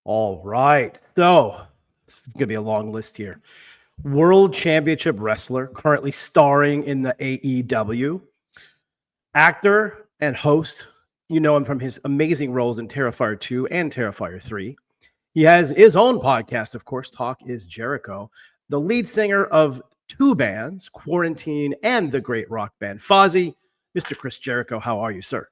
All right. So this is going to be a long list here. World Championship wrestler, currently starring in the AEW. Actor and host. You know him from his amazing roles in Terrifier 2 and Terrifier 3. He has his own podcast, of course, Talk is Jericho. The lead singer of two bands, Quarantine and the great rock band Fozzy. Mr. Chris Jericho, how are you, sir?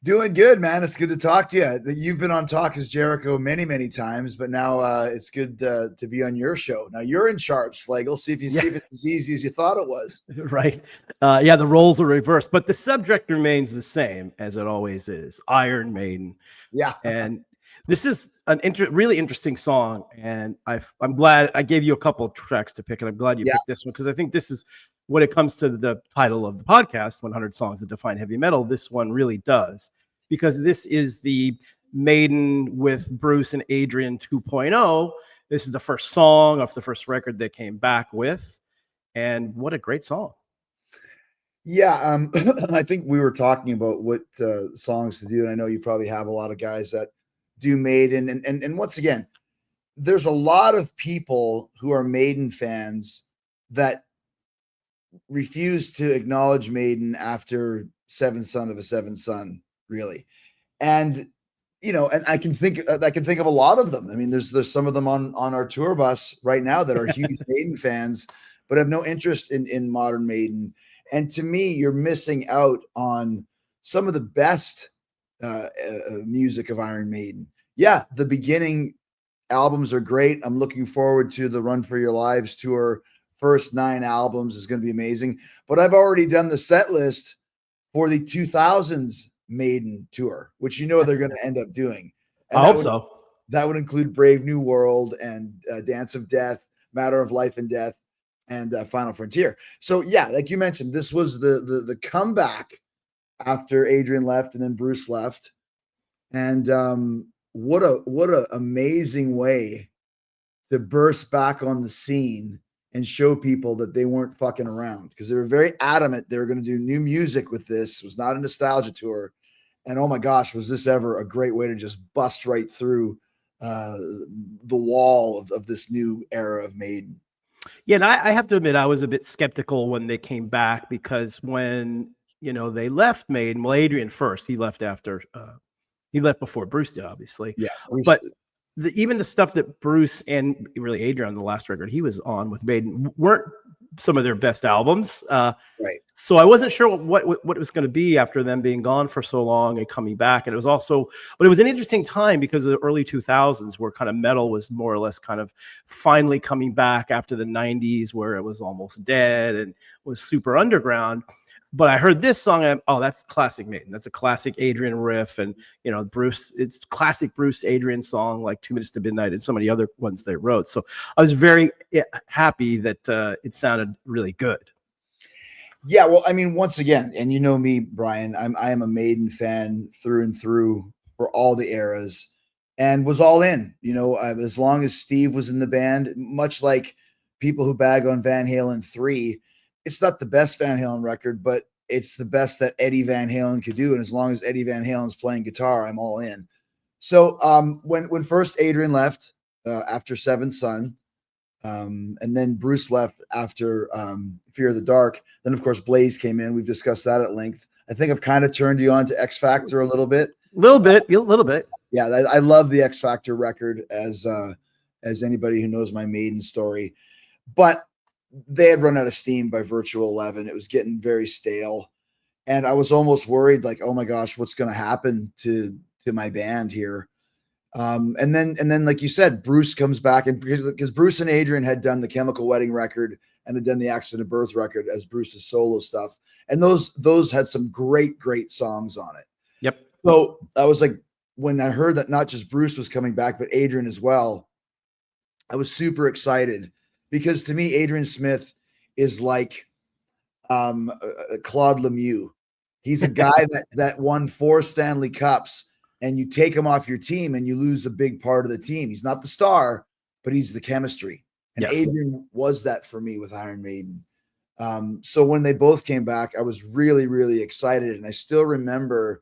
Doing good, man. It's good to talk to you. You've been on Talk is Jericho many, many times, but now it's good to be on your show. Now you're in charge, Slagel. See if it's as easy as you thought it was. Right. Yeah, the roles are reversed, but the subject remains the same as it always is. Iron Maiden. Yeah. And this is an really interesting song, and I'm glad I gave you a couple of tracks to pick, and I'm glad you picked this one because I think this is, when it comes to the title of the podcast, 100 Songs That Define Heavy Metal, this one really does, because this is the Maiden with Bruce and Adrian 2.0. This is the first song off the first record they came back with, and what a great song. Yeah, I think we were talking about what songs to do, and I know you probably have a lot of guys that do Maiden, and once again, there's a lot of people who are Maiden fans that refuse to acknowledge Maiden after Seventh Son of a Seventh Son, really. And and I can think of a lot of them. I mean, there's some of them on our tour bus right now that are huge Maiden fans, but have no interest in modern Maiden. And to me, you're missing out on some of the best music of Iron Maiden. Yeah, the beginning albums are great. I'm looking forward to the Run for Your Lives tour. First 9 albums is going to be amazing. But I've already done the set list for the 2000s Maiden tour, which they're going to end up doing. And I hope so. That would include Brave New World and Dance of Death, Matter of Life and Death, and Final Frontier. So yeah, like you mentioned, this was the comeback after Adrian left and then Bruce left. And what a amazing way to burst back on the scene and show people that they weren't fucking around, because they were very adamant they were going to do new music with this. It was not a nostalgia tour. And oh my gosh, was this ever a great way to just bust right through the wall of this new era of Maiden. Yeah, and I have to admit, I was a bit skeptical when they came back, because when, they left Maiden, well, Adrian first, he left before Bruce did, obviously. Yeah. But even the stuff that Bruce and really Adrian on the last record he was on with Maiden weren't some of their best albums. Right. So I wasn't sure what it was going to be after them being gone for so long and coming back. And it was also, but it was an interesting time because of the early 2000s, where kind of metal was more or less kind of finally coming back after the 90s, where it was almost dead and was super underground. But I heard this song, that's classic Maiden. That's a classic Adrian riff, and Bruce. It's classic Bruce Adrian song, like 2 Minutes to Midnight, and so many other ones they wrote. So I was very happy that it sounded really good. Yeah, well, I mean, once again, and you know me, Brian, I am a Maiden fan through and through for all the eras, and was all in. As long as Steve was in the band, much like people who bag on Van Halen 3. It's not the best Van Halen record, but it's the best that Eddie Van Halen could do. And as long as Eddie Van Halen's playing guitar, I'm all in. So when first Adrian left after Seventh Son, and then Bruce left after Fear of the Dark, then of course Blaze came in. We've discussed that at length. I think I've kind of turned you on to X Factor a little bit. A little bit. Yeah, I love the X Factor record, as anybody who knows my Maiden story. But they had run out of steam by Virtual 11. It was getting very stale. And I was almost worried, like, oh my gosh, what's going to happen to my band here? And then, like you said, Bruce comes back, and because Bruce and Adrian had done the Chemical Wedding record and had done the Accident of Birth record as Bruce's solo stuff. And those had some great songs on it. Yep. So I was like, when I heard that not just Bruce was coming back, but Adrian as well, I was super excited. Because to me, Adrian Smith is like Claude Lemieux. He's a guy that won 4 Stanley Cups, and you take him off your team and you lose a big part of the team. He's not the star, but he's the chemistry. And yes. Adrian was that for me with Iron Maiden. So when they both came back, I was really, really excited. And I still remember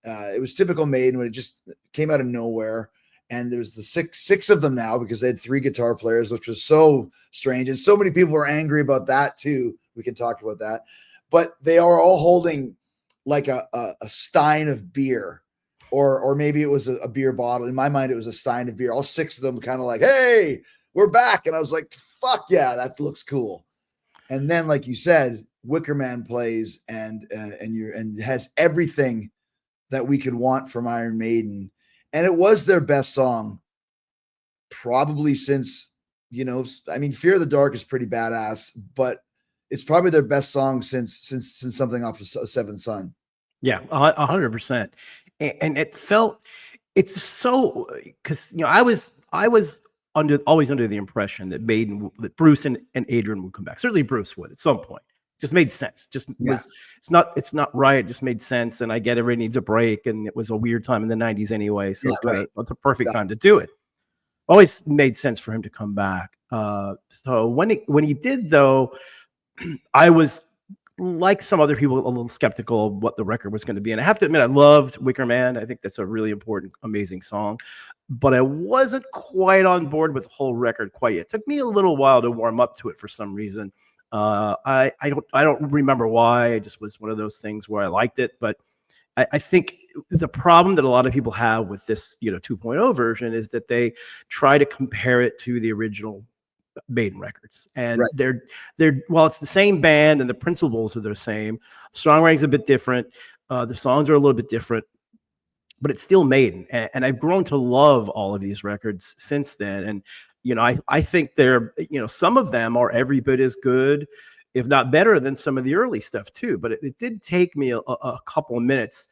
it was typical Maiden when it just came out of nowhere. and there's the six of them now because they had 3 guitar players, which was so strange. And so many people were angry about that too. We can talk about that. But they are all holding like a stein of beer, or maybe it was a beer bottle. In my mind, it was a stein of beer. All 6 of them kind of like, hey, we're back. And I was like, fuck yeah, that looks cool. And then, like you said, Wicker Man plays and has everything that we could want from Iron Maiden. And it was their best song probably since, I mean, Fear of the Dark is pretty badass, but it's probably their best song since something off of Seventh Son. Yeah, 100%. And it's so, because I was always under the impression that Bruce and Adrian would come back. Certainly Bruce would at some point. It just made sense. It's not right. It just made sense. And I get everybody needs a break, and it was a weird time in the 90s anyway. So it's the perfect time to do it. Always made sense for him to come back. So when he did, though, I was, like some other people, a little skeptical of what the record was going to be. And I have to admit, I loved Wicker Man. I think that's a really important, amazing song. But I wasn't quite on board with the whole record quite yet. It took me a little while to warm up to it for some reason. I don't remember why. It just was one of those things where I liked it. But I think the problem that a lot of people have with this 2.0 version is that they try to compare it to the original Maiden records, and they're while it's the same band and the principles are the same, songwriting's a bit different, the songs are a little bit different, but it's still Maiden, and I've grown to love all of these records since then. And I think they're some of them are every bit as good, if not better, than some of the early stuff too. But it did take me a couple of minutes.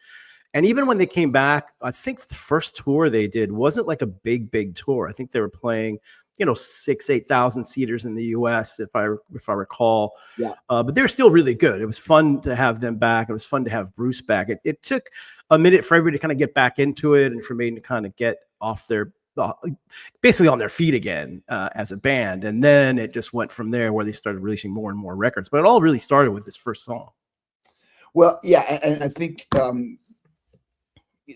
And even when they came back, I think the first tour they did wasn't like a big tour. I think they were playing, 8,000 seaters in the US, if I recall. Yeah. But they were still really good. It was fun to have them back. It was fun to have Bruce back. It took a minute for everybody to kind of get back into it, and for Maiden to kind of get off their, basically on their feet again as a band. And then it just went from there, where they started releasing more and more records. But it all really started with this first song. Well, yeah, and I think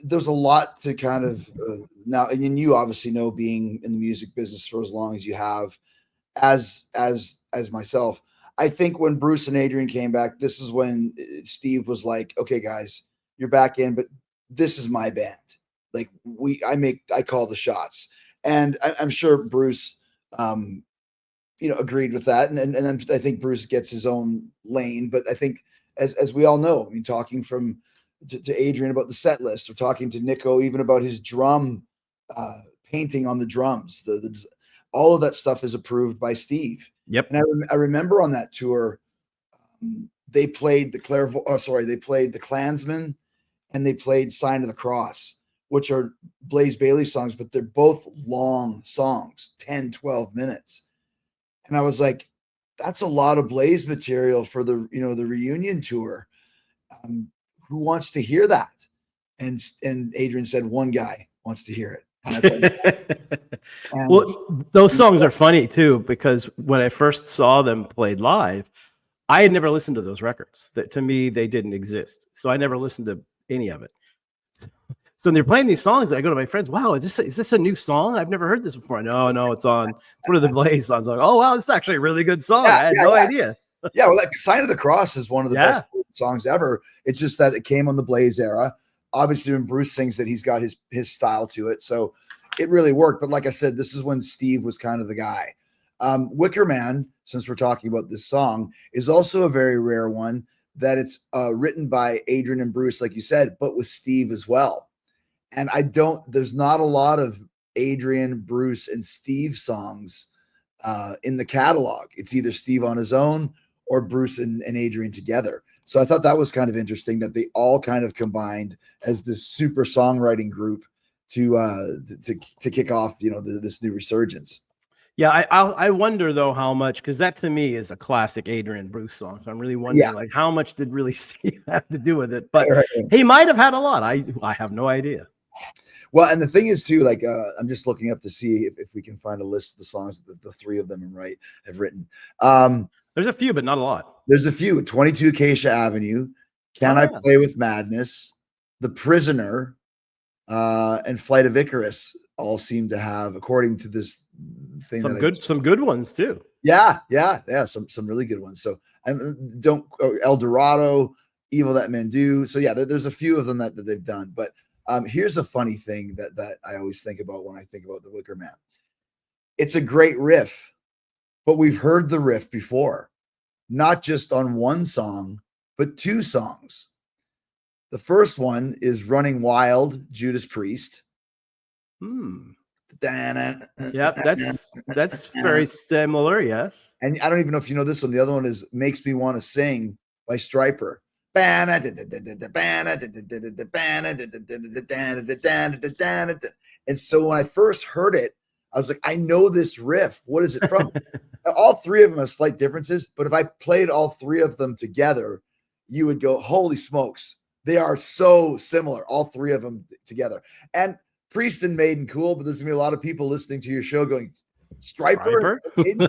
there's a lot to kind of now, and you obviously know, being in the music business for as long as you have, as myself. I think when Bruce and Adrian came back, this is when Steve was like, "Okay, guys, you're back in, but this is my band. Like I call the shots." And I'm sure Bruce, agreed with that, and I think Bruce gets his own lane. But I think, as we all know, I mean, talking to Adrian about the set list, or talking to Nico even about his drum painting on the drums, all of that stuff is approved by Steve. Yep. And I remember on that tour, they played they played the Klansman, and they played Sign of the Cross, which are Blaze Bayley songs, but they're both long songs, 10, 12 minutes. And I was like, that's a lot of Blaze material for the reunion tour. Who wants to hear that? And Adrian said, one guy wants to hear it. And well, those songs are funny too, because when I first saw them played live, I had never listened to those records. To me, they didn't exist. So I never listened to any of it. So when they're playing these songs, I go to my friends, wow, is this a new song? I've never heard this before. No, it's on one of the Blaze songs. I'm like, oh, wow, this is actually a really good song. I had no idea. Yeah, well, like Sign of the Cross is one of the best songs ever. It's just that it came on the Blaze era. Obviously, when Bruce sings that, he's got his style to it. So it really worked. But like I said, this is when Steve was kind of the guy. Wicker Man, since we're talking about this song, is also a very rare one, that it's written by Adrian and Bruce, like you said, but with Steve as well. And there's not a lot of Adrian, Bruce, and Steve songs in the catalog. It's either Steve on his own or Bruce and Adrian together. So I thought that was kind of interesting, that they all kind of combined as this super songwriting group to kick off, this new resurgence. Yeah, I wonder though how much, because that to me is a classic Adrian Bruce song. So I'm really wondering, like, how much did really Steve have to do with it? But he might have had a lot. I have no idea. Well, and the thing is too, like, I'm just looking up to see if we can find a list of the songs that the 3 of them have written. There's a few, but not a lot. There's a few. 22 Acacia Avenue, Can I Play with Madness, The Prisoner, and Flight of Icarus all seem to have, according to this thing, some good ones too. Yeah, some really good ones. So, and don't El Dorado, Evil That Men Do. So yeah, there's a few of them that they've done. But here's a funny thing that I always think about when I think about the Wicker Man. It's a great riff, but we've heard the riff before, not just on one song, but two songs. The first one is Running Wild, Judas Priest. Yeah, that's very similar, yes. And I don't even know if you know this one. The other one is Makes Me Want to Sing by Stryper. And so when I first heard it, I was like, I know this riff. What is it from? All three of them have slight differences, but if I played all three of them together, you would go, holy smokes. They are so similar, all three of them together. And Priest and Maiden, cool, but there's gonna be a lot of people listening to your show going, Stryper? and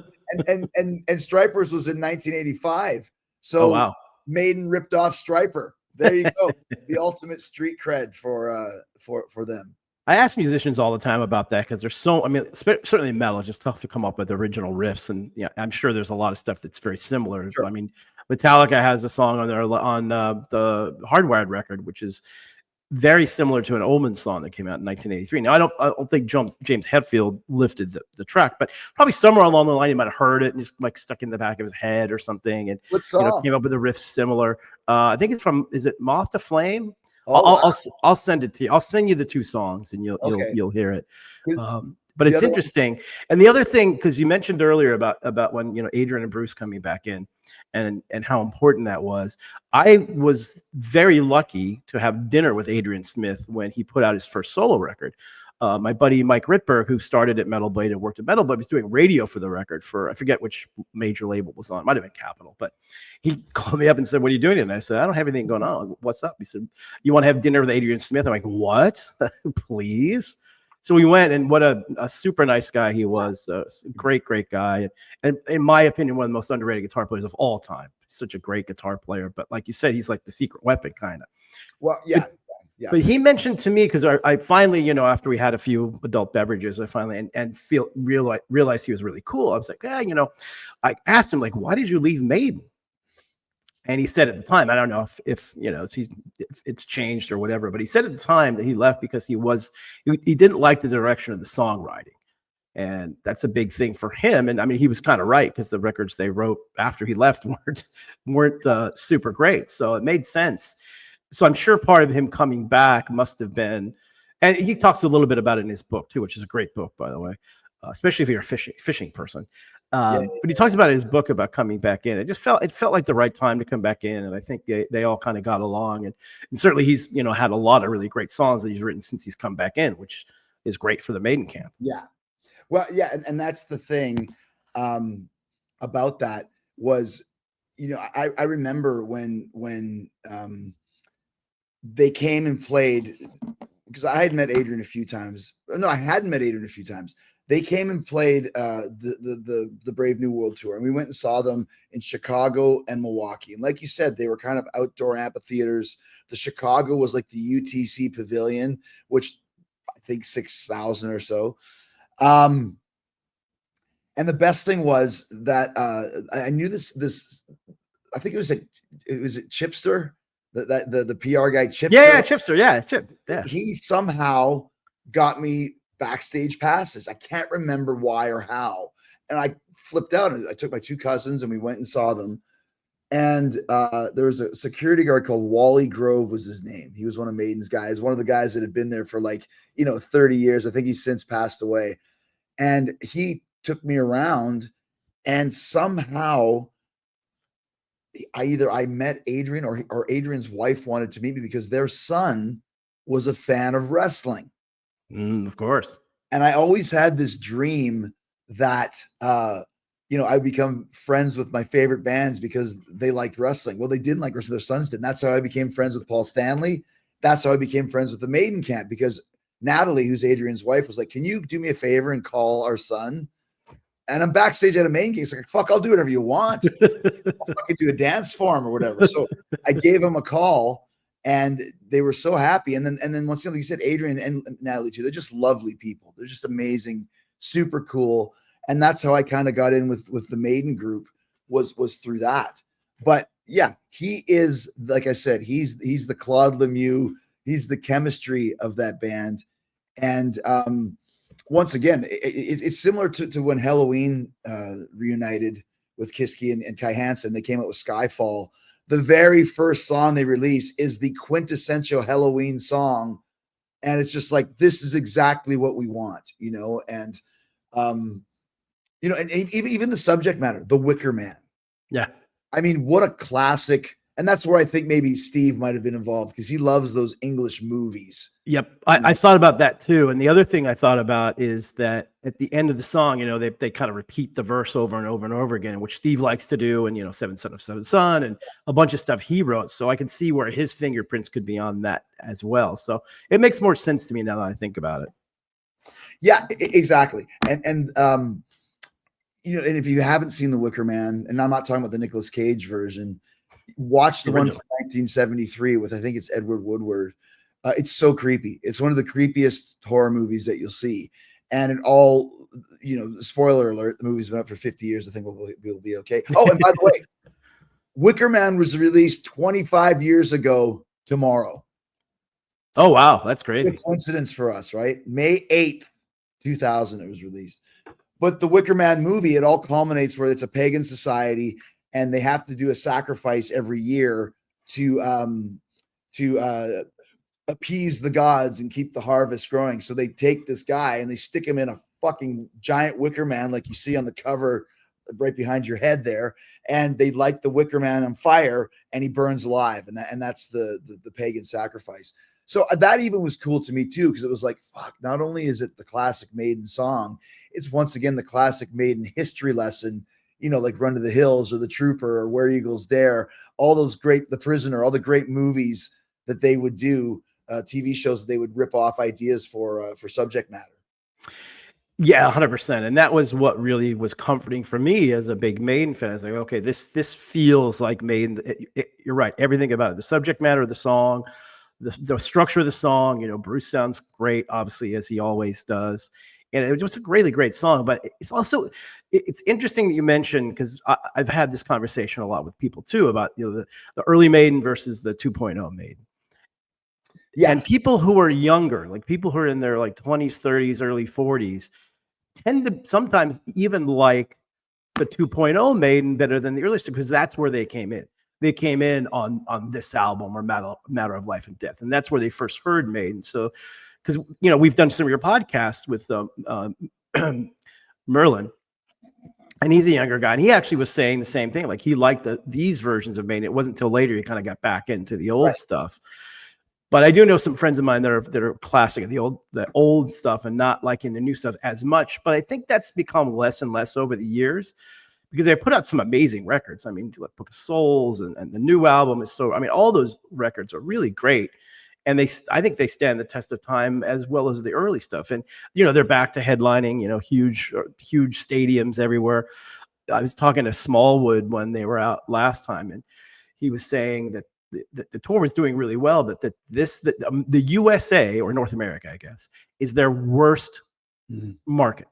Stryper's was in 1985. So wow. Maiden ripped off Stryper. There you go. The ultimate street cred for them. I ask musicians all the time about that because there's so, I mean, certainly metal, it's just tough to come up with original riffs. And yeah, I'm sure there's a lot of stuff that's very similar. Sure. I mean, Metallica has a song on there on the Hardwired record, which is very similar to an Omen song that came out in 1983. Now, I don't think James Hetfield lifted the track, but probably somewhere along the line he might have heard it and just like stuck in the back of his head or something, and came up with a riff similar. I think it's from, is it Moth to Flame? I'll send it to you. I'll send you the two songs and you'll hear it. But it's interesting. And the other thing, because you mentioned earlier about when, Adrian and Bruce coming back in and how important that was. I was very lucky to have dinner with Adrian Smith when he put out his first solo record. My buddy Mike Rittberg, who started at Metal Blade and worked at Metal Blade, was doing radio for the record for, I forget which major label was on. It might have been Capitol, but he called me up and said, "What are you doing?" And I said, "I don't have anything going on." "What's up?" He said, "You want to have dinner with Adrian Smith?" I'm like, "What?" "Please." So we went, and what a super nice guy he was. Great guy. And in my opinion, one of the most underrated guitar players of all time. Such a great guitar player. But like you said, he's like the secret weapon kind of. Well, yeah. But he mentioned to me, because I finally, after we had a few adult beverages, I finally realized he was really cool. I was like, I asked him, like, why did you leave Maiden? And he said at the time, I don't know if it's changed or whatever, but he said at the time that he left because he didn't like the direction of the songwriting. And that's a big thing for him. And I mean, he was kind of right, because the records they wrote after he left weren't super great. So it made sense. So I'm sure part of him coming back must have been, and he talks a little bit about it in his book too, which is a great book, by the way, especially if you're a fishing person. But he talks about it in his book about coming back in. It felt like the right time to come back in, and I think they all kind of got along. And certainly he's had a lot of really great songs that he's written since he's come back in, which is great for the Maiden camp. Yeah, well, yeah, and that's the thing about that was, I remember when they came and played, because I had met Adrian a few times. No, I hadn't met Adrian a few times. They came and played the Brave New World tour, and we went and saw them in Chicago and Milwaukee. And like you said, they were kind of outdoor amphitheaters. The Chicago was like the UTC Pavilion, which I think 6,000 or so. And the best thing was that I knew this. I think it was Chipster, the PR guy, Chipster. Yeah, Chipster. Yeah, Chip. Yeah. He somehow got me backstage passes. I can't remember why or how. And I flipped out. I took my two cousins and we went and saw them. And there was a security guard called Wally Grove was his name. He was one of Maiden's guys, one of the guys that had been there for 30 years. I think he's since passed away. And he took me around, and somehow I met Adrian or Adrian's wife wanted to meet me because their son was a fan of wrestling. Of course. And I always had this dream that, I'd become friends with my favorite bands because they liked wrestling. Well, they didn't like wrestling. Their sons did. And that's how I became friends with Paul Stanley. That's how I became friends with the Maiden camp, because Natalie, who's Adrian's wife, was like, "Can you do me a favor and call our son?" And I'm backstage at a Maiden gig. It's like, "Fuck, I'll do whatever you want. I'll fucking do a dance for him or whatever." So I gave him a call, And they were so happy. And then once again, like you said, Adrian and Natalie too, they're just lovely people. They're just amazing, super cool. And that's how I kind of got in with the Maiden group was through that. But yeah, he is, like I said, he's the Claude Lemieux, he's the chemistry of that band. And once again, it's similar to when Halloween reunited with Kiski and Kai Hansen. They came out with Skyfall. The very first song they release is the quintessential Halloween song. And it's just like, this is exactly what we want, you know? And, you know, and even the subject matter, the Wicker Man. Yeah. I mean, what a classic. And that's where I think maybe Steve might have been involved because he loves those English movies. Yep. I thought about that too. And the other thing I thought about is that at the end of the song, you know, they kind of repeat the verse over and over and over again, which Steve likes to do. And, you know, Seventh Son of Seventh Son and a bunch of stuff he wrote. So I can see where his fingerprints could be on that as well. So it makes more sense to me now that I think about it. Yeah, exactly. And you know, and if you haven't seen The Wicker Man, and I'm not talking about the Nicolas Cage version, watch the one from 1973 with, I think it's Edward Woodward. It's so creepy. It's one of the creepiest horror movies that you'll see. And it all, you know, spoiler alert, the movie's been up for 50 years. I think we'll be okay. Oh, and by the way, Wicker Man was released 25 years ago tomorrow. Oh, wow. That's crazy. What a coincidence for us, right? May 8th, 2000, it was released. But the Wicker Man movie, it all culminates where it's a pagan society and they have to do a sacrifice every year to appease the gods and keep the harvest growing. So they take this guy and they stick him in a fucking giant Wicker Man like you see on the cover right behind your head there, and they light the Wicker Man on fire and he burns alive, and that's the pagan sacrifice. So that even was cool to me too, because it was like, fuck, not only is it the classic Maiden song, it's once again the classic Maiden history lesson, you know, like Run to the Hills or The Trooper or Where Eagles Dare, all those great, The Prisoner, all the great movies that they would do, TV shows that they would rip off ideas for subject matter. Yeah, 100%. And that was what really was comforting for me as a big Maiden fan. I was like, okay, this feels like Maiden. You're right. Everything about it, the subject matter of the song, the structure of the song, you know, Bruce sounds great, obviously, as he always does. And it was just a really great song. But it's also, it's interesting that you mentioned, because I've had this conversation a lot with people too about, you know, the early Maiden versus the 2.0 Maiden. Yeah. And people who are younger, like people who are in their like 20s, 30s, early 40s, tend to sometimes even like the 2.0 Maiden better than the earliest, because that's where they came in. They came in on this album, or Matter of Life and Death, and that's where they first heard Maiden. So, because, you know, we've done some of your podcasts with Merlin, and he's a younger guy, and he actually was saying the same thing. Like he liked these versions of Maiden. It wasn't until later he kind of got back into the old stuff. But I do know some friends of mine that are classic of the old stuff and not liking the new stuff as much. But I think that's become less and less over the years, because they put out some amazing records. I mean, like Book of Souls and the new album is so, I mean, all those records are really great. And I think they stand the test of time as well as the early stuff. And, you know, they're back to headlining, you know, huge stadiums everywhere. I was talking to Smallwood when they were out last time, and he was saying that the tour was doing really well, but the USA, or North America, I guess, is their worst market.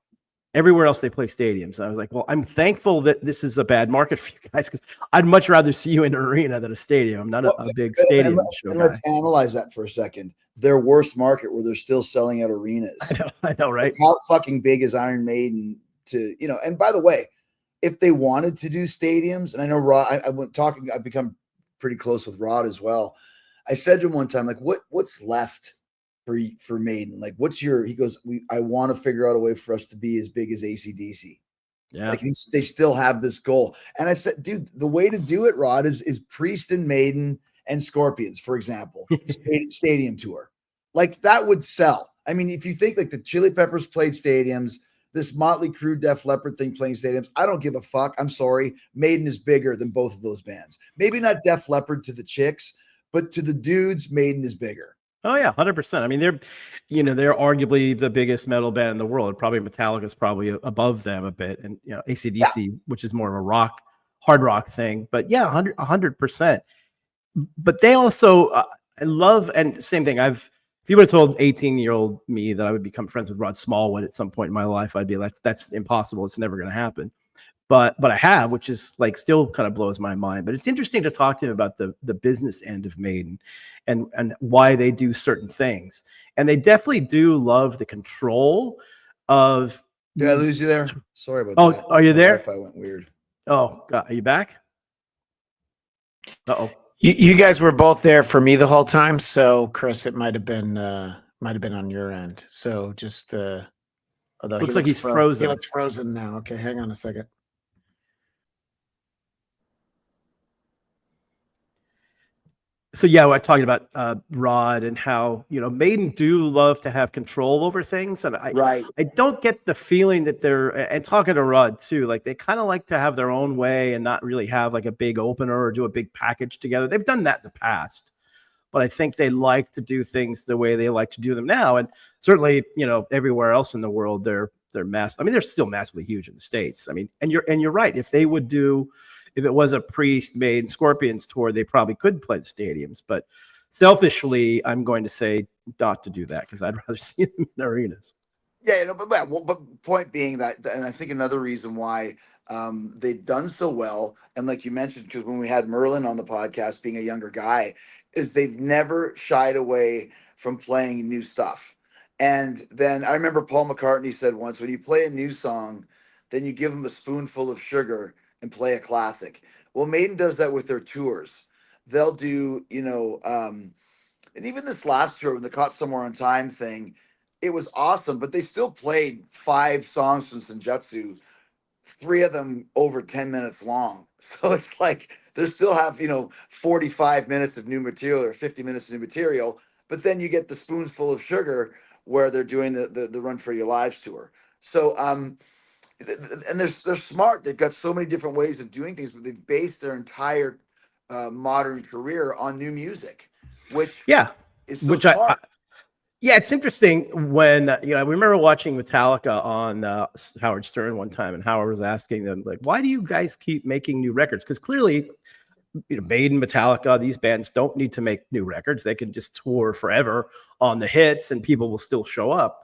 Everywhere else they play stadiums. And I was like, well, I'm thankful that this is a bad market for you guys, because I'd much rather see you in an arena than a stadium. I'm not a big stadium show guy. Let's analyze that for a second. Their worst market, where they're still selling at arenas. I know, right? Like, how fucking big is Iron Maiden to, you know? And by the way, if they wanted to do stadiums, and I know Rod, I've become pretty close with Rod as well. I said to him one time, like, what's left for Maiden? Like, he goes, I want to figure out a way for us to be as big as AC/DC. Yeah. Like they still have this goal. And I said, dude, the way to do it, Rod, is Priest and Maiden and Scorpions, for example, stadium tour. Like, that would sell. I mean, if you think like the Chili Peppers played stadiums, this Motley Crue, Def Leppard thing playing stadiums, I don't give a fuck. I'm sorry. Maiden is bigger than both of those bands. Maybe not Def Leppard to the chicks, but to the dudes, Maiden is bigger. Oh yeah, 100%. I mean, they're arguably the biggest metal band in the world. Probably Metallica's probably above them a bit, and, you know, AC/DC, which is more of a hard rock thing. But yeah, 100%. But they also, I love, and same thing. If you would have told 18-year-old me that I would become friends with Rod Smallwood at some point in my life, I'd be like, that's impossible. It's never going to happen. But I have, which is like still kind of blows my mind. But it's interesting to talk to him about the business end of Maiden and why they do certain things. And they definitely do love the control of. Did I lose you there? Sorry about Oh, that. are you My there? Wi-Fi went weird. Oh, God, are you back? Uh-oh. You guys were both there for me the whole time, so Chris, it might have been on your end. So just although Looks like he's frozen. He looks frozen now. Okay, hang on a second. So yeah, we're talking about Rod and how, Maiden do love to have control over things, and I don't get the feeling that they're, and talking to Rod too, like they kind of like to have their own way and not really have like a big opener or do a big package together. They've done that in the past, but I think they like to do things the way they like to do them now, and certainly everywhere else in the world they're mass. I mean, they're still massively huge in the States. I mean, and you're right. If it was a Priest, Maiden, Scorpions tour, they probably could play the stadiums. But selfishly, I'm going to say not to do that because I'd rather see them in arenas. Yeah, but point being that, and I think another reason why they've done so well, and like you mentioned, because when we had Merlin on the podcast, being a younger guy, is they've never shied away from playing new stuff. And then I remember Paul McCartney said once, when you play a new song, then you give them a spoonful of sugar and play a classic. Well, Maiden does that with their tours. They'll do, and even this last tour, when the Caught Somewhere on Time thing, it was awesome, but they still played 5 songs from Senjutsu, 3 of them over 10 minutes long. So it's like they still have, 45 minutes of new material or 50 minutes of new material, but then you get the spoonful of sugar where they're doing the Run for Your Lives tour. So, and they're smart. They've got so many different ways of doing things, but they've based their entire modern career on new music, which is so smart. Yeah, it's interesting when I remember watching Metallica on Howard Stern one time, and Howard was asking them like, "Why do you guys keep making new records?" Because clearly, Maiden, Metallica, these bands don't need to make new records; they can just tour forever on the hits, and people will still show up.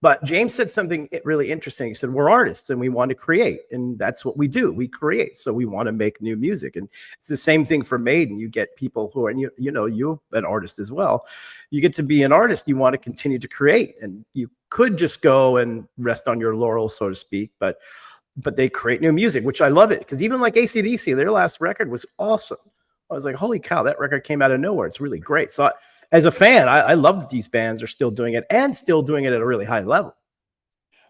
But James said something really interesting. He said, we're artists and we want to create. And that's what we do. We create. So we want to make new music. And it's the same thing for Maiden. You get people who are, you're an artist as well. You get to be an artist. You want to continue to create. And you could just go and rest on your laurels, so to speak. But they create new music, which I love it. Because even like AC/DC, their last record was awesome. I was like, holy cow, that record came out of nowhere. It's really great. So as a fan, I love that these bands are still doing it and still doing it at a really high level.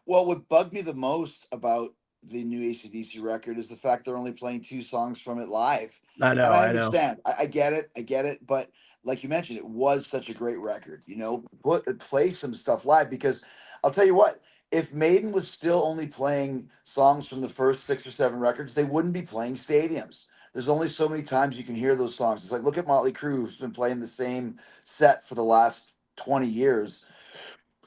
Well, what bugged me the most about the new AC/DC record is the fact they're only playing 2 songs from it live. I know. And I understand. I get it. But like you mentioned, it was such a great record. Play some stuff live, because I'll tell you what, if Maiden was still only playing songs from the first 6 or 7 records, they wouldn't be playing stadiums. There's only so many times you can hear those songs. It's like, look at Motley Crue, who's been playing the same set for the last 20 years.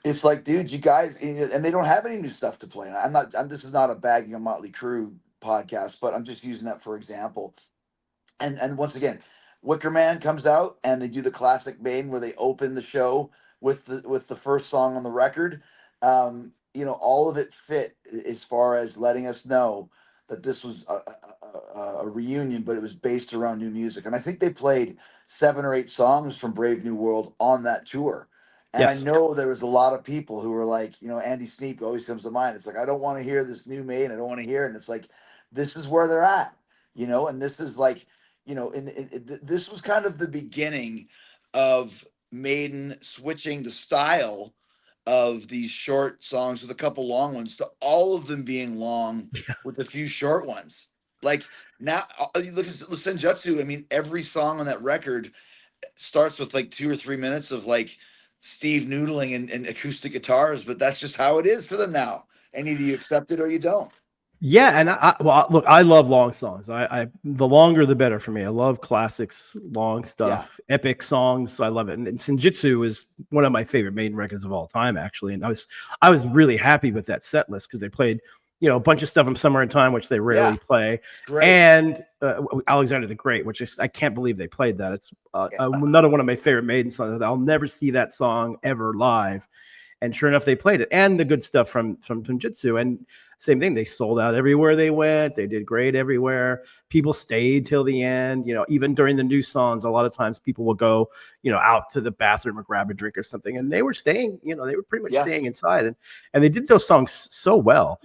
It's like, dude, you guys, and they don't have any new stuff to play. And this is not a bagging on Motley Crue podcast, but I'm just using that for example. And once again, Wicker Man comes out and they do the classic Maiden where they open the show with the first song on the record. All of it fit as far as letting us know that this was a reunion, but it was based around new music. And I think they played 7 or 8 songs from Brave New World on that tour. And yes. I know there was a lot of people who were like, Andy Sneap always comes to mind. It's like, I don't want to hear this new Maiden. I don't want to hear it. And it's like, this is where they're at, and this is like, this was kind of the beginning of Maiden switching the style of these short songs with a couple long ones to all of them being long with a few short ones. Like now, you look at Senjutsu. I mean, every song on that record starts with like 2 or 3 minutes of like Steve noodling and acoustic guitars, but that's just how it is for them now. And either you accept it or you don't. Yeah, and look, I love long songs. I the longer the better for me. I love classics, long stuff, epic songs. I love it. And Senjutsu is one of my favorite Maiden records of all time, actually. And I was really happy with that set list because they played a bunch of stuff from Summer in Time, which they rarely play, Great. and Alexander the Great, which is, I can't believe they played that. It's another one of my favorite Maiden songs. I'll never see that song ever live. And sure enough, they played it, and the good stuff from Jitsu. And same thing, they sold out everywhere they went. They did great everywhere. People stayed till the end. Even during the new songs, a lot of times people will go, out to the bathroom or grab a drink or something, and they were staying. They were pretty much staying inside, and they did those songs so well.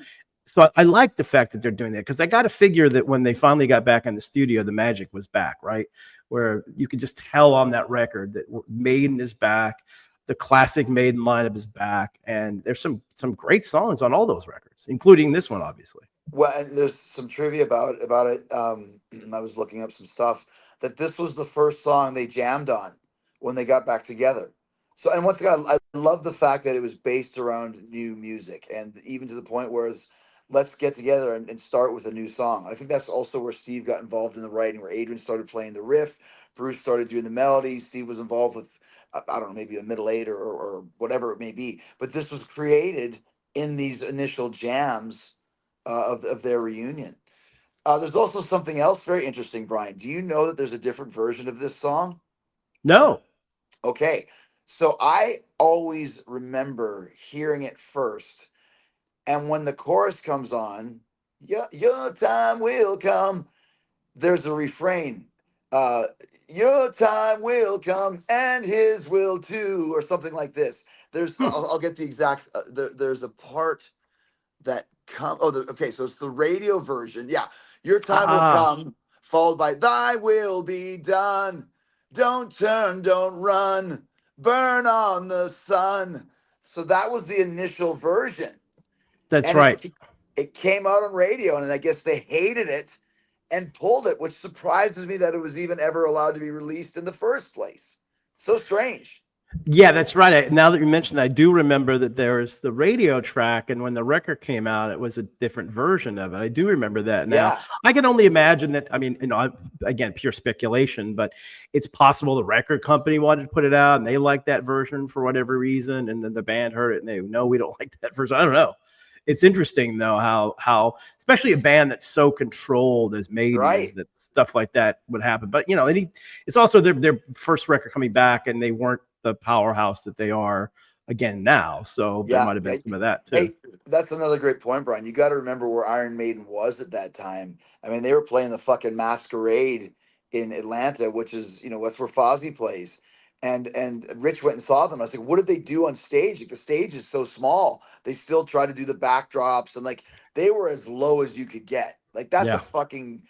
So I like the fact that they're doing that, because I got to figure that when they finally got back in the studio, the magic was back, right? Where you could just tell on that record that Maiden is back. The classic Maiden lineup is back, and there's some great songs on all those records, including this one, obviously. Well, and there's some trivia about it. I was looking up some stuff that this was the first song they jammed on when they got back together. So, and once again, I love the fact that it was based around new music, and even to the point where it's, let's get together and start with a new song. I think that's also where Steve got involved in the writing, where Adrian started playing the riff, Bruce started doing the melody, Steve was involved with, I don't know, maybe a middle eight or whatever it may be. But this was created in these initial jams of their reunion. There's also something else very interesting, Brian. Do you know that there's a different version of this song? No. Okay. So I always remember hearing it first. And when the chorus comes on, your time will come, there's a refrain. Your time will come and his will too, or something like this. I'll get the exact, there's a part that okay, so it's the radio version. Yeah. Your time will come, followed by thy will be done. Don't turn, don't run, burn on the sun. So that was the initial version. That's And right. It came out on radio, and I guess they hated it and pulled it, which surprises me that it was even ever allowed to be released in the first place. So strange. Yeah, that's right. Now that you mentioned that, I do remember that there was the radio track, and when the record came out, it was a different version of it. I do remember that. Now, I can only imagine that. I mean, again, pure speculation, but it's possible the record company wanted to put it out, and they liked that version for whatever reason, and then the band heard it, and they, no, we don't like that version. I don't know. It's interesting though how especially a band that's so controlled as Maiden is, that stuff like that would happen. But it's also their first record coming back, and they weren't the powerhouse that they are again now. So there might have been some of that too. Hey, that's another great point, Brian. You got to remember where Iron Maiden was at that time. I mean, they were playing the fucking Masquerade in Atlanta, which is, that's where Fozzy plays. And Rich went and saw them. I was like, what did they do on stage? Like, the stage is so small. They still try to do the backdrops, and like they were as low as you could get. Like that's a fucking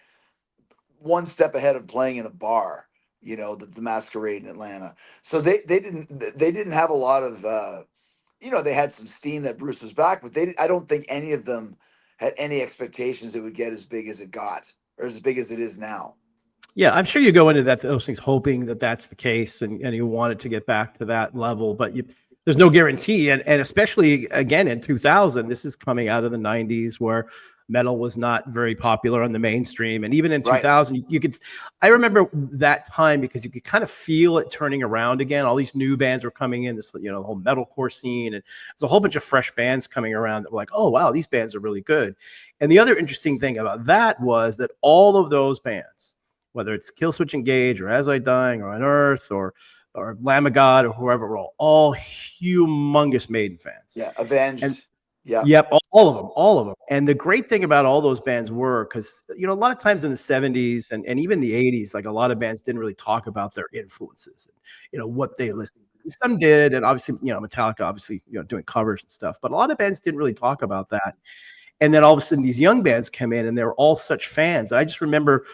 one step ahead of playing in a bar. The Masquerade in Atlanta. So they didn't have a lot of they had some steam that Bruce was back, but I don't think any of them had any expectations it would get as big as it got, or as big as it is now. Yeah, I'm sure you go into those things hoping that that's the case, and you want it to get back to that level, but there's no guarantee. And especially, again, in 2000, this is coming out of the 90s where metal was not very popular on the mainstream. And even in 2000, I remember that time because you could kind of feel it turning around again. All these new bands were coming in, this, the whole metalcore scene. And there's a whole bunch of fresh bands coming around that were like, oh, wow, these bands are really good. And the other interesting thing about that was that all of those bands, whether it's Killswitch Engage or As I Dying or Unearth or Lamb of God or whoever, were all humongous Maiden fans. Yeah, Avenged. And, yep, all of them. And the great thing about all those bands were, because a lot of times in the 70s and even the 80s, like a lot of bands didn't really talk about their influences and what they listened to. Some did, and obviously Metallica obviously doing covers and stuff, but a lot of bands didn't really talk about that. And then all of a sudden these young bands come in and they were all such fans. I just remember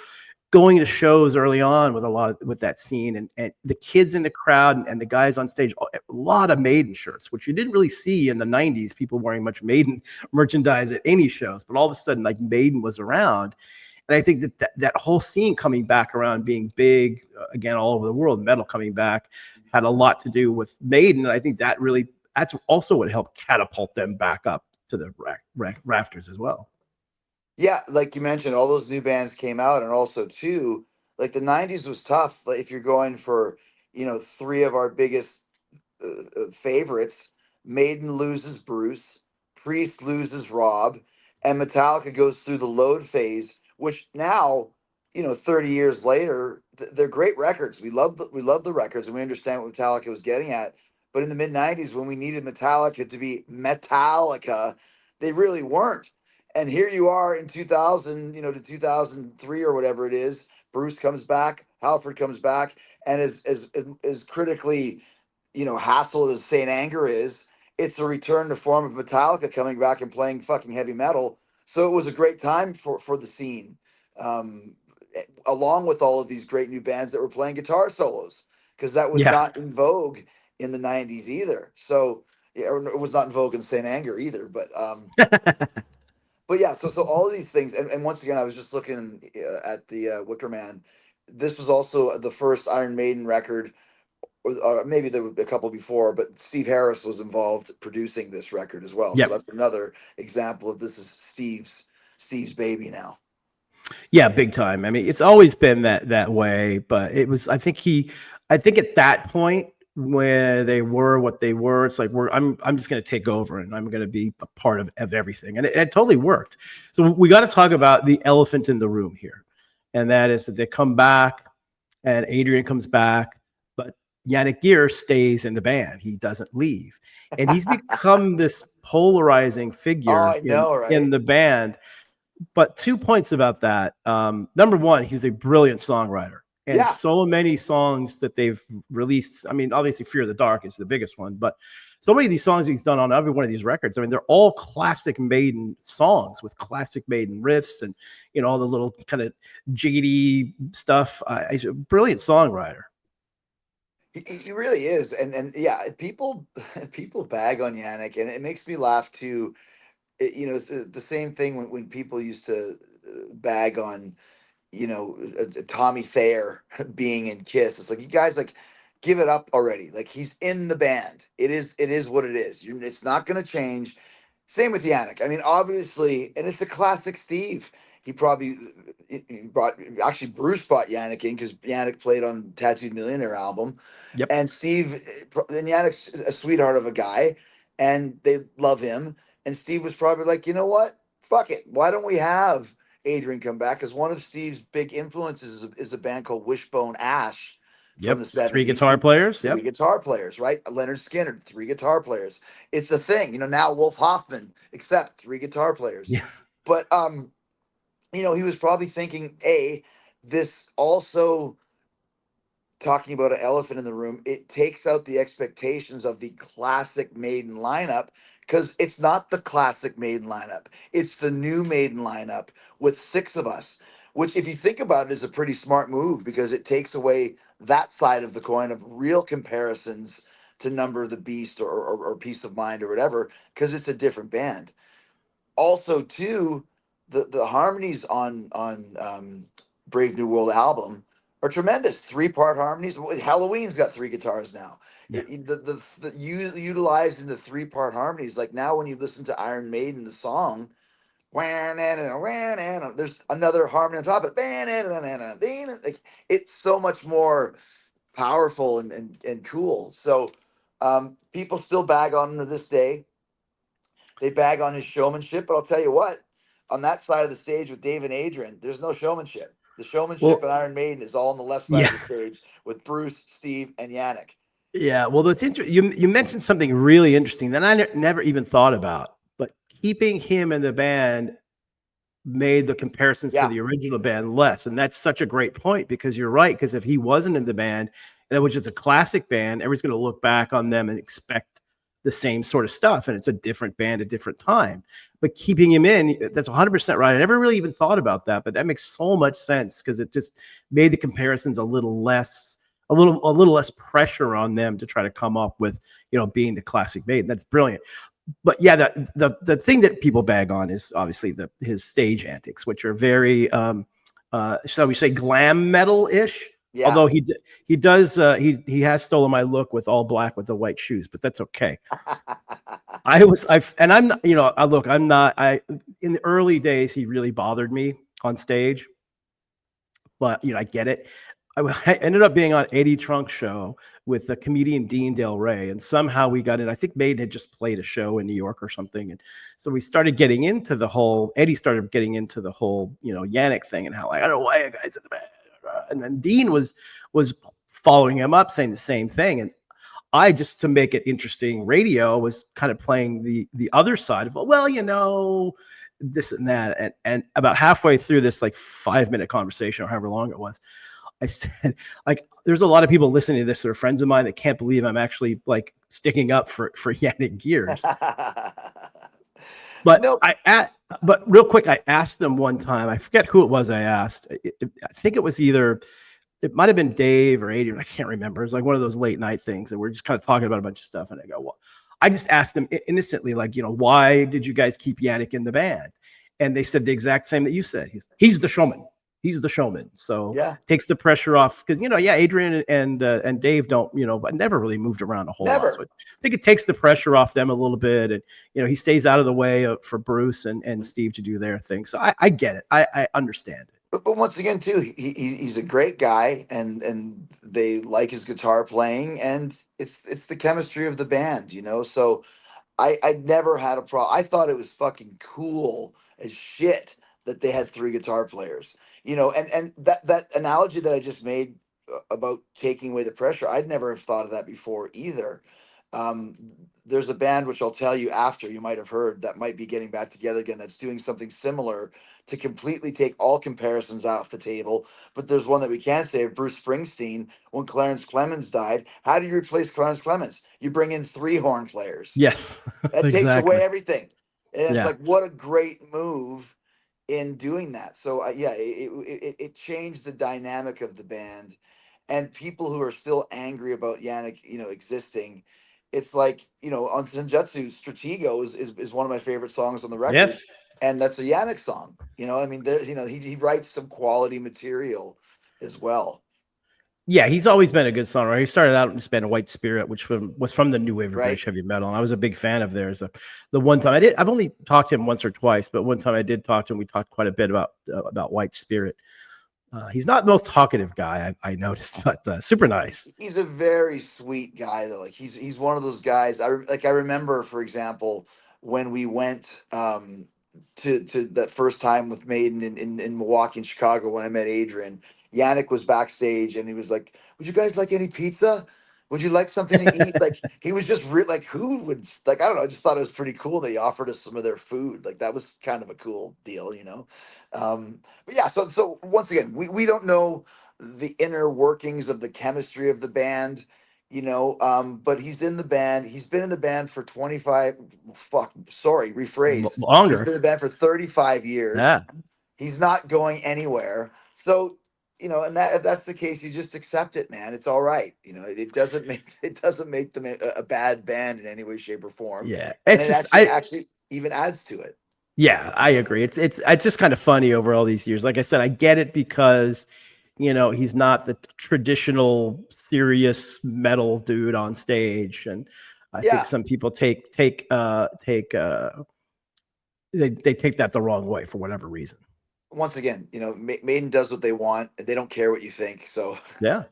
going to shows early on with that scene, and the kids in the crowd and the guys on stage, a lot of Maiden shirts, which you didn't really see in the 90s, people wearing much Maiden merchandise at any shows, but all of a sudden like Maiden was around. And I think that whole scene coming back around, being big again all over the world, metal coming back, had a lot to do with Maiden. And I think that's also what helped catapult them back up to the rafters as well. Yeah, like you mentioned, all those new bands came out, and also too, like the 90s was tough. Like if you're going for, three of our biggest favorites, Maiden loses Bruce, Priest loses Rob, and Metallica goes through the load phase, which now, 30 years later, they're great records. We love the records, and we understand what Metallica was getting at. But in the mid '90s, when we needed Metallica to be Metallica, they really weren't. And here you are in 2000, to 2003 or whatever it is. Bruce comes back, Halford comes back, and as critically, hassle as Saint Anger is, it's a return to form of Metallica coming back and playing fucking heavy metal. So it was a great time for the scene, um, along with all of these great new bands that were playing guitar solos, because that was Yeah. not in vogue in the '90s either. So yeah, or it was not in vogue in Saint Anger either. But yeah, so all of these things, and once again, I was just looking at the Wicker Man. This was also the first Iron Maiden record, or maybe there were a couple before, but Steve Harris was involved producing this record as well. So Yep. that's another example of this is Steve's baby now. Yeah, big time. I mean, it's always been that way, but it was. I think at that point when they were what they were, it's like I'm just going to take over and I'm going to be a part of everything, and it totally worked. So we got to talk about the elephant in the room here, and that is that they come back, and Adrian comes back, but Yanick Gers stays in the band. He doesn't leave, and he's become this polarizing Oh, figure I know, right? in the band. But 2 points about that. Number one, he's a brilliant songwriter. And Yeah. so many songs that they've released. I mean, obviously, Fear of the Dark is the biggest one, but so many of these songs he's done on every one of these records. I mean, they're all classic Maiden songs with classic Maiden riffs and, all the little kind of jiggity stuff. He's a brilliant songwriter. He really is, and yeah, people bag on Yannick, and it makes me laugh too. It's the same thing when people used to bag on, Tommy Thayer being in Kiss. It's like, you guys, like, give it up already. Like, he's in the band. It is what it is. It's not going to change. Same with Yannick. I mean, obviously, and it's a classic Steve. He probably he brought actually Bruce brought Yannick in because Yannick played on Tattooed Millionaire album, Yep. and Steve and Yannick's a sweetheart of a guy, and they love him. And Steve was probably like, you know what? Fuck it. Why don't we have Adrian come back? Because one of Steve's big influences is a band called Wishbone Ash from the Yep. 70s. 3 guitar players. Three Yep. guitar players, right? Leonard Skinner, 3 guitar players. It's a thing. Now Wolf Hoffman, except 3 guitar players. Yeah. But he was probably thinking, this also, talking about an elephant in the room, it takes out the expectations of the classic Maiden lineup, because it's not the classic Maiden lineup. It's the new Maiden lineup with 6 of us, which, if you think about it, is a pretty smart move, because it takes away that side of the coin of real comparisons to Number of the Beast or Peace of Mind or whatever, because it's a different band. Also, too, the harmonies on Brave New World album are tremendous. 3-part harmonies. Halloween's got 3 guitars now. Yeah. Utilized in the 3-part harmonies. Like, now when you listen to Iron Maiden, the song, there's another harmony on top of it. Like, it's so much more powerful and cool. So people still bag on him to this day. They bag on his showmanship, but I'll tell you what, on that side of the stage with Dave and Adrian, there's no showmanship. The showmanship in Iron Maiden is all on the left side of the stage with Bruce, Steve, and Yannick. Yeah, well, that's interesting. You mentioned something really interesting that I never even thought about, but keeping him in the band made the comparisons to the original band less. And that's such a great point, because you're right. Because if he wasn't in the band, and it was just a classic band, everyone's going to look back on them and expect the same sort of stuff. And it's a different band, a different time. But keeping him in, that's 100% right. I never really even thought about that, but that makes so much sense, because it just made the comparisons a little less pressure on them to try to come up with, being the classic Maiden. That's brilliant. But yeah, the thing that people bag on is obviously his stage antics, which are very, shall we say, glam metal-ish. Yeah. Although he has stolen my look with all black with the white shoes, but that's okay. I'm not, in the early days, he really bothered me on stage, but I get it. I ended up being on Eddie Trunk's show with the comedian Dean Del Rey, and somehow we got in. I think Maiden had just played a show in New York or something, and so we started getting into the whole. Eddie started getting into the whole, Yanick thing and how like I don't know why you guys in the band, and then Dean was following him up saying the same thing, and I, just to make it interesting radio, was kind of playing the other side of, well, this and that, and about halfway through this like 5-minute conversation or however long it was, I said, like, there's a lot of people listening to this that are friends of mine that can't believe I'm actually like sticking up for Yanick Gers. But No. but real quick, I asked them one time. I forget who it was. I asked. I think it was it might have been Dave or Adrian. I can't remember. It was like one of those late night things, and we're just kind of talking about a bunch of stuff. And I go, well, I just asked them innocently, like, why did you guys keep Yanick in the band? And they said the exact same that you said. He's the showman. He's the showman. So Yeah. takes the pressure off because, Adrian and Dave don't, but never really moved around a whole lot. So I think it takes the pressure off them a little bit. And, he stays out of the way for Bruce and Steve to do their thing. So I get it. I understand it. But once again, too, he's a great guy, and they like his guitar playing, and it's the chemistry of the band, So I never had a problem. I thought it was fucking cool as shit that they had 3 guitar players, and that analogy that I just made about taking away the pressure, I'd never have thought of that before either. There's a band, which I'll tell you after, you might have heard, that might be getting back together again, that's doing something similar to completely take all comparisons off the table. But there's one that we can say of Bruce Springsteen. When Clarence Clemens died, how do you replace Clarence Clemens? You bring in 3 horn players. Yes, that exactly. takes away everything. And it's like, what a great move in doing that. So it changed the dynamic of the band, and people who are still angry about Yanick, existing. It's like, on Senjutsu, Stratego is one of my favorite songs on the record. Yes. And that's a Yanick song. He writes some quality material as well. Yeah, he's always been a good songwriter. He started out in this band, White Spirit, which was from the new wave of British heavy metal, and I was a big fan of theirs. The one time I've only talked to him once or twice, but one time I did talk to him. We talked quite a bit about White Spirit. He's not the most talkative guy, I noticed, but super nice. He's a very sweet guy, though. Like he's one of those guys. I remember, for example, when we went to that first time with Maiden in Milwaukee and Chicago, when I met Adrian. Yanick was backstage, and he was like, "Would you guys like any pizza? Would you like something to eat?" Like, he was just like, who would, like, I don't know. I just thought it was pretty cool. They offered us some of their food. Like, that was kind of a cool deal, But yeah, so once again, we don't know the inner workings of the chemistry of the band, but he's in the band. He's been in the band for 25, rephrase. Longer. He's been in the band for 35 years. Yeah. He's not going anywhere. So, and if that's the case, you just accept it, man. It's all right. It doesn't make them a bad band in any way, shape, or form. Yeah. Actually even adds to it. Yeah, I agree. It's just kind of funny over all these years. Like I said, I get it because, he's not the traditional serious metal dude on stage. And I think some people they take that the wrong way for whatever reason. Once again, Maiden does what they want, and they don't care what you think. So yeah,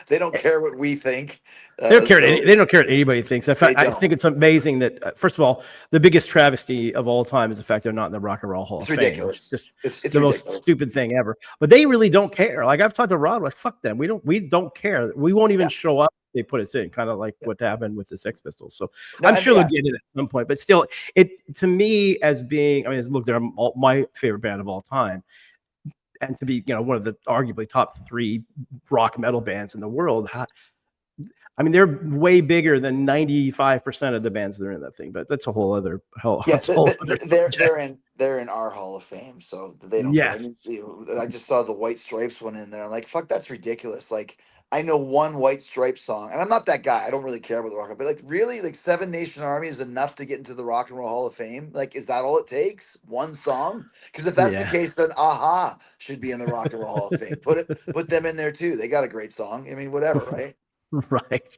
they don't care what we think. They don't care. They don't care what anybody thinks. In fact, I think it's amazing that first of all, the biggest travesty of all time is the fact they're not in the Rock and Roll Hall of Fame. Ridiculous. It's the most stupid thing ever. But they really don't care. Like I've talked to Rod, like fuck them. We don't care. We won't even show up. They put us in, kind of like what happened with the Sex Pistols. So I'm sure they'll get it at some point. But still, to me as being, look, they're my favorite band of all time, and to be, one of the arguably top 3 rock metal bands in the world. They're way bigger than 95% of the bands that are in that thing. But that's a whole other they're in our Hall of Fame, so they don't. Yes. I just saw the White Stripes one in there. I'm like, fuck, that's ridiculous. Like, I know one White Stripes song, and I'm not that guy. I don't really care about the rock, but like, really, like, 7 Nation Army is enough to get into the Rock and Roll Hall of Fame. Like, is that all it takes? One song? Because if that's the case, then Aha should be in the Rock and Roll Hall of Fame. Put them in there too. They got a great song. Whatever, right? Right.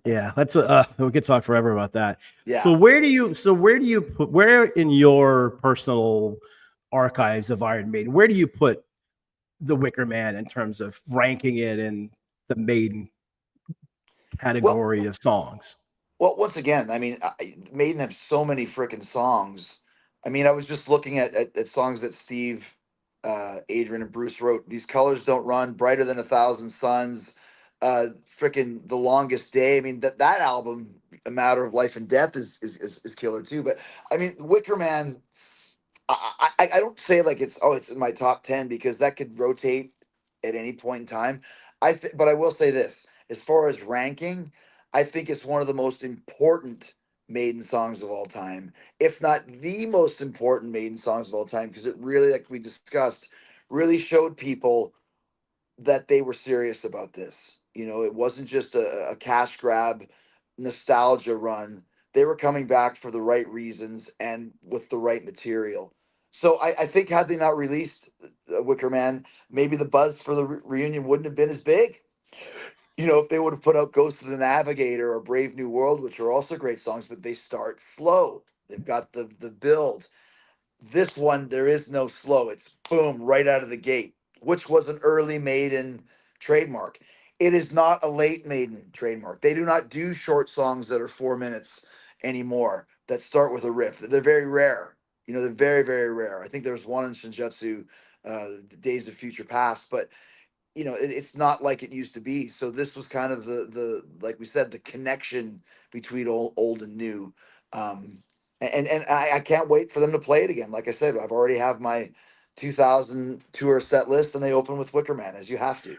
Yeah. That's we could talk forever about that. Yeah. So where in your personal archives of Iron Maiden, where do you put the Wicker Man in terms of ranking it in the Maiden Well, category of songs. well, once again, I mean, Maiden have so many freaking songs. I mean, I was just looking at songs that Steve, Adrian, and Bruce wrote. These Colors Don't Run, Brighter Than a Thousand Suns, freaking The Longest Day. I mean, that album, A Matter of Life and Death, is killer too. But I mean, Wicker Man, I don't say like it's in my top 10, because that could rotate at any point in time. But I will say this, as far as ranking, I think it's one of the most important Maiden songs of all time, if not the most important Maiden songs of all time, because it really, like we discussed, really showed people that they were serious about this. You know, it wasn't just a cash grab, nostalgia run. They were coming back for the right reasons and with the right material. So I think had they not released Wicker Man, maybe the buzz for the reunion wouldn't have been as big. You know, if they would have put out Ghost of the Navigator or Brave New World, which are also great songs, but they start slow. They've got the build. This one, there is no slow. It's boom, right out of the gate, which was an early Maiden trademark. It is not a late Maiden trademark. They do not do short songs that are 4 minutes anymore that start with a riff. They're very rare. You know, they're very, very rare. I think there's one in Shinjutsu, the Days of Future Past, but you know, it's not like it used to be. So this was kind of the like we said, the connection between old and new. And I can't wait for them to play it again. Like I said, I've already have my 2000 tour set list, and they open with Wicker Man, as you have to.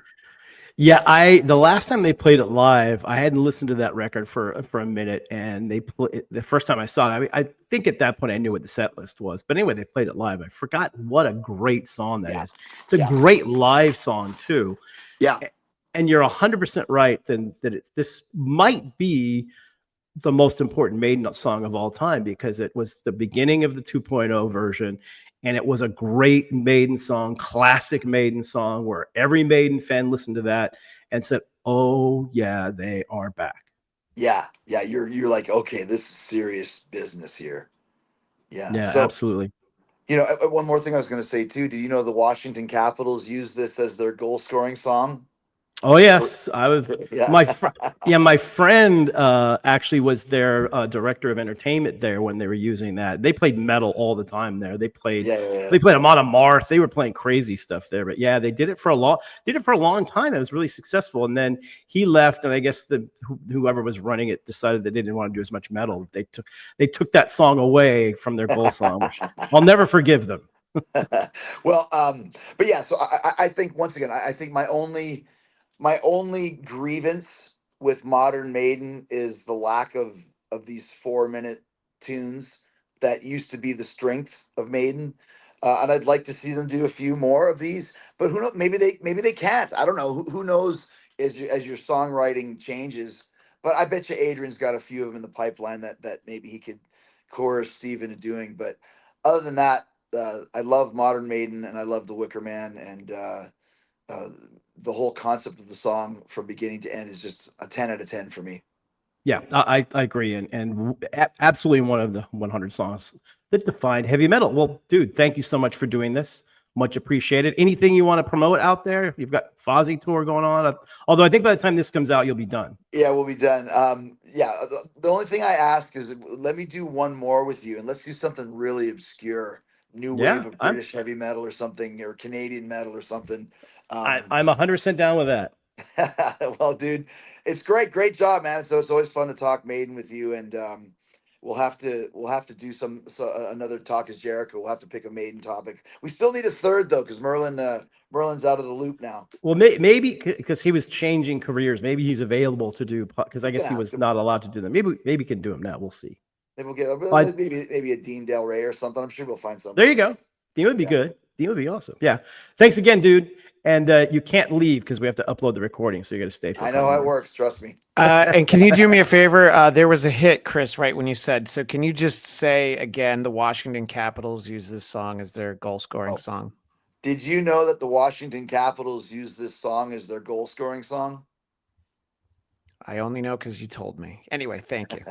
Yeah, the last time they played it live, I hadn't listened to that record for a minute, and they the first time I saw it. I mean, I think at that point I knew what the set list was, but anyway, they played it live. I forgot what a great song that is. It's a great live song too. Yeah, and you're 100% right. Then this might be the most important Maiden song of all time, because it was the beginning of the 2.0 version, and it was a great Maiden song, classic Maiden song, where every Maiden fan listened to that and said, "Oh yeah, they are back." yeah. You're like, okay, this is serious business here. Yeah. Yeah, So, absolutely. you know, one more thing I was going to say too. Do you know the Washington Capitals use this as their goal scoring song? Oh yes, I was Yeah. my my friend actually was their director of entertainment there when they were using that. They played metal all the time there. Yeah. They played Amon Amarth. They were playing crazy stuff there. But yeah, they did it for a long time. It was really successful. And then he left, and I guess whoever was running it decided that they didn't want to do as much metal. They took that song away from their goal song, which I'll never forgive them. Well, but yeah, so I think once again, I think my only grievance with modern Maiden is the lack of these 4 minute tunes that used to be the strength of Maiden. And I'd like to see them do a few more of these, but who knows? Maybe they can't. I don't know. Who knows as your songwriting changes? But I bet you Adrian's got a few of them in the pipeline that maybe he could coerce Steve into doing. But other than that, I love modern Maiden, and I love the Wicker Man, and uh, the whole concept of the song from beginning to end is just a 10 out of 10 for me. Yeah, I agree, and absolutely one of the 100 songs that defined heavy metal. Well, dude, thank you so much for doing this. Much appreciated. Anything you want to promote out there? You've got Fozzy tour going on. Although I think by the time this comes out, you'll be done. Yeah, we'll be done. Yeah, the only thing I ask is let me do one more with you, and let's do something really obscure, new Yeah, wave of British heavy metal or something, or Canadian metal or something. I'm 100% down with that. Well, dude, it's great job, man. So it's always fun to talk Maiden with you, and we'll have to do another talk as Jericho. We'll have to pick a Maiden topic. We still need a third though, because Merlin's out of the loop now. Well, maybe because he was changing careers, maybe he's available to do, because I You can guess he ask was him. not allowed to do them. Maybe he can do them now. We'll see. Maybe we'll get But maybe a Dean Del Rey or something. I'm sure we'll find there somebody. you go. Dean would be Yeah, good. Dean would be awesome. Yeah. Thanks again, dude. And you can't leave because we have to upload the recording, so you got to stay for a I know couple how it minutes. works. Trust me. And can you do me a favor? There was a hit, Chris, right when you said. So can you just say again, the Washington Capitals use this song as their goal scoring Oh, song? did you know that the Washington Capitals use this song as their goal scoring song? I only know because you told me. Anyway, thank you.